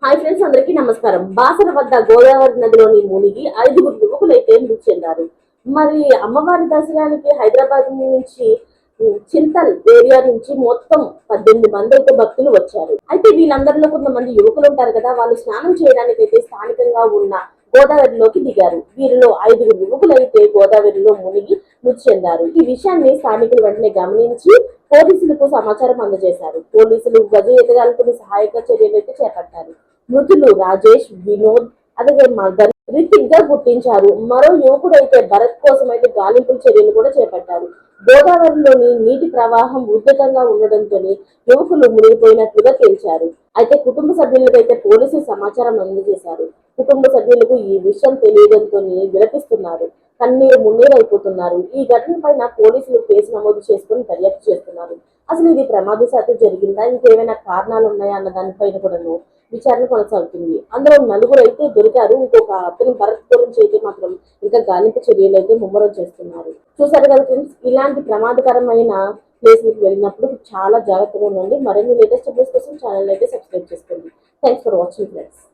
Hi friends, అందరికీ నమస్కారం. బాసర వద్ద గోదావరి నదిలోని మునిగి 5 యువకులైతే మృతి చెందారు. మరి అమ్మవారి దర్శనానికి హైదరాబాద్ నుంచి చింతల్ ఏరియా నుంచి మొత్తం 18 మంది అయితే భక్తులు వచ్చారు. అయితే వీళ్ళందరిలో కొంతమంది యువకులు ఉంటారు కదా, వాళ్ళు స్నానం చేయడానికి అయితే స్థానికంగా ఉన్న గోదావరిలోకి దిగారు. వీరిలో 5 యువకులు అయితే గోదావరిలో మునిగి మృతి చెందారు. ఈ విషయాన్ని స్థానికులు వెంటనే గమనించి పోలీసులకు సమాచారం అందజేశారు. పోలీసులు గజ ఎగరాలతో సహాయక చర్యలు అయితే చేపట్టారు. మృతులు రాజేష్, వినోద్, అలాగే మదన్, రితిక్ గా గుర్తించారు. మరో యువకుడైతే భరత్ కోసం అయితే గాలింపుల చర్యలు కూడా చేపట్టారు. గోదావరిలోని నీటి ప్రవాహం ఉధృతంగా ఉండడంతో యువకులు మునిగిపోయినట్లుగా తేల్చారు. అయితే కుటుంబ సభ్యులకు అయితే పోలీసులు సమాచారం అందజేశారు. కుటుంబ సభ్యులకు ఈ విషయం తెలియడంతో విలపిస్తున్నారు. కన్నీరు మున్నీరు అయిపోతున్నారు. ఈ ఘటన పైన పోలీసులు కేసు నమోదు చేసుకుని దర్యాప్తు చేస్తున్నారు. అసలు ఇది ప్రమాదశాత్తు జరిగిందా, ఇంకేమైనా కారణాలు ఉన్నాయా అన్న దానిపైన కూడా విచారణ కొనసాగుతుంది. అందులో 4 అయితే దొరికారు. ఇంకొక అతని భరత్ గురించి అయితే మాత్రం ఇంకా గాలింపు చర్యలు అయితే ముమ్మరం చేస్తున్నారు. చూసారు కదా ఫ్రెండ్స్, ఇలాంటి ప్రమాదకరమైన ప్లేస్లకు వెళ్ళినప్పుడు చాలా జాగ్రత్తగా ఉండండి. మరిన్ని లేటెస్ట్ అప్డేట్స్ కోసం ఛానల్ అయితే సబ్స్క్రైబ్ చేసుకోండి. Thanks for watching friends.